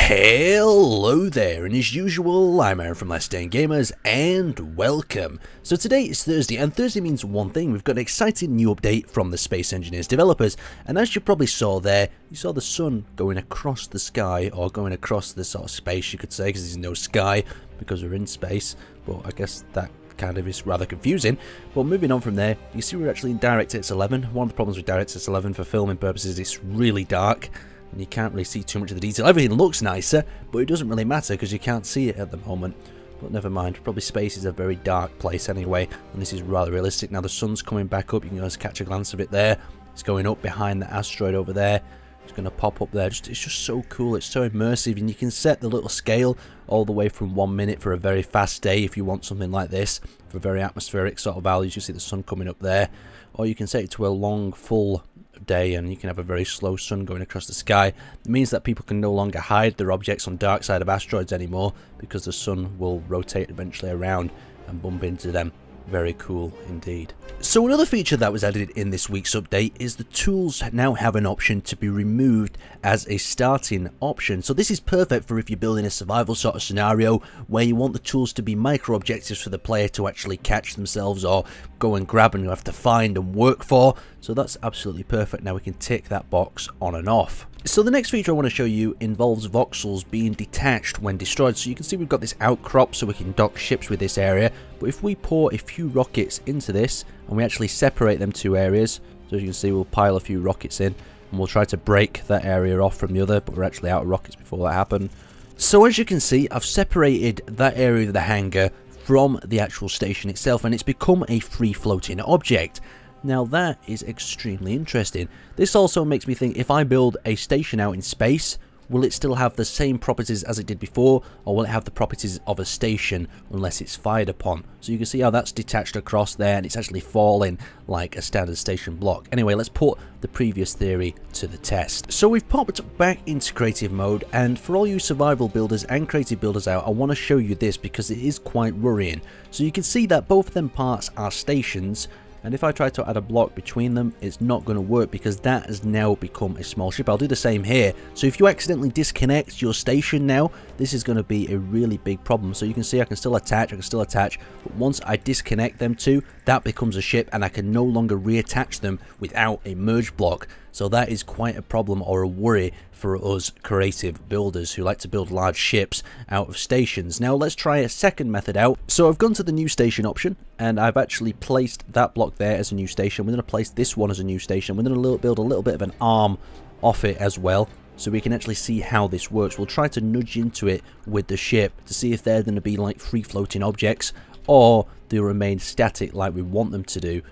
Hello there, and as usual, I'm Aaron from Last Stand Gamers, and welcome. So today is Thursday, and Thursday means one thing: we've got an exciting new update from the Space Engineers developers. And as you probably saw there, you saw the sun going across the sky, or going across the sort of space, you could say, because there's no sky because we're in space. But I guess that kind of is rather confusing. But moving on from there, you see we're actually in DirectX 11. One of the problems with DirectX 11 for filming purposes, it's really dark and you can't really see too much of the detail. Everything looks nicer, but it doesn't really matter because you can't see it at the moment. But never mind, probably space is a very dark place anyway, and this is rather realistic. Now the sun's coming back up, you can just catch a glance of it there. It's going up behind the asteroid over there. It's going to pop up there. It's just so cool, it's so immersive, and you can set the little scale all the way from 1 minute for a very fast day if you want something like this, for very atmospheric sort of values. You see the sun coming up there, or you can set it to a long full day and you can have a very slow sun going across the sky. It means that people can no longer hide their objects on dark side of asteroids anymore, because the sun will rotate eventually around and bump into them. Very cool indeed. So another feature that was added in this week's update is the tools now have an option to be removed as a starting option. So this is perfect for if you're building a survival sort of scenario where you want the tools to be micro objectives for the player to actually catch themselves or go and grab, and you have to find and work for. So that's absolutely perfect. Now we can tick that box on and off. So the next feature I want to show you involves voxels being detached when destroyed. So you can see we've got this outcrop so we can dock ships with this area. But if we pour a few rockets into this and we actually separate them two areas, so as you can see we'll pile a few rockets in and we'll try to break that area off from the other, but we're actually out of rockets before that happened. So as you can see, I've separated that area of the hangar from the actual station itself, and it's become a free floating object. Now that is extremely interesting. This also makes me think, if I build a station out in space, will it still have the same properties as it did before, or will it have the properties of a station unless it's fired upon? So you can see how that's detached across there, and it's actually falling like a standard station block. Anyway, let's put the previous theory to the test. So we've popped back into creative mode, and for all you survival builders and creative builders out, I want to show you this because it is quite worrying. So you can see that both of them parts are stations, and if I try to add a block between them, it's not going to work because that has now become a small ship. I'll do the same here. So if you accidentally disconnect your station now, this is going to be a really big problem. So you can see I can still attach, but once I disconnect them two, that becomes a ship and I can no longer reattach them without a merge block. So that is quite a problem or a worry for us creative builders who like to build large ships out of stations. Now let's try a second method out. So I've gone to the new station option and I've actually placed that block there as a new station. We're going to place this one as a new station. We're going to build a little bit of an arm off it as well, so we can actually see how this works. We'll try to nudge into it with the ship to see if they're going to be like free floating objects or they'll remain static like we want them to do.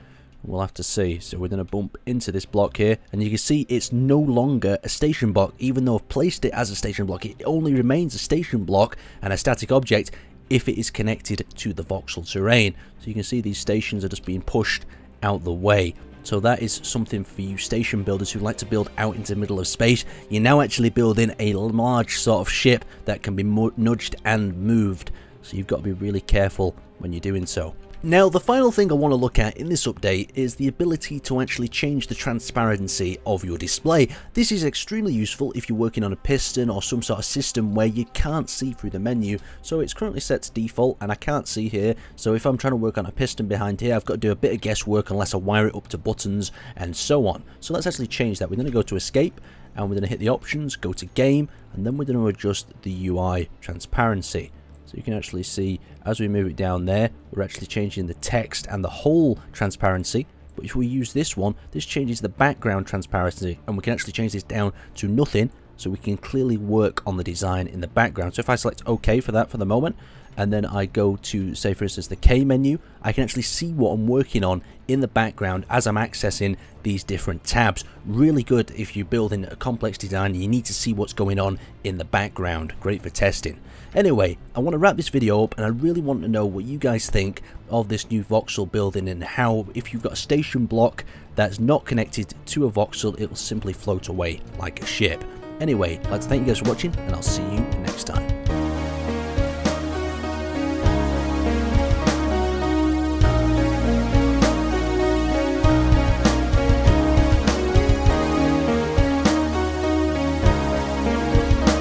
We'll have to see. So we're going to bump into this block here, and you can see it's no longer a station block. Even though I've placed it as a station block, it only remains a station block and a static object if it is connected to the voxel terrain. So you can see these stations are just being pushed out the way. So that is something for you station builders who like to build out into the middle of space. You're now actually building a large sort of ship that can be nudged and moved. So you've got to be really careful when you're doing so. Now the final thing I want to look at in this update is the ability to actually change the transparency of your display. This is extremely useful if you're working on a piston or some sort of system where you can't see through the menu. So it's currently set to default and I can't see here. So if I'm trying to work on a piston behind here, I've got to do a bit of guesswork unless I wire it up to buttons and so on. So let's actually change that. We're going to go to escape and we're going to hit the options, go to game, and then we're going to adjust the UI transparency. So you can actually see as we move it down there, we're actually changing the text and the whole transparency. But if we use this one, this changes the background transparency, and we can actually change this down to nothing, so we can clearly work on the design in the background. So if I select OK for that for the moment, and then I go to, say for instance, the K menu, I can actually see what I'm working on in the background as I'm accessing these different tabs. Really good if you're building a complex design and you need to see what's going on in the background. Great for testing. Anyway, I want to wrap this video up, and I really want to know what you guys think of this new voxel building, and how if you've got a station block that's not connected to a voxel, it will simply float away like a ship. Anyway, I'd like to thank you guys for watching, and I'll see you next time.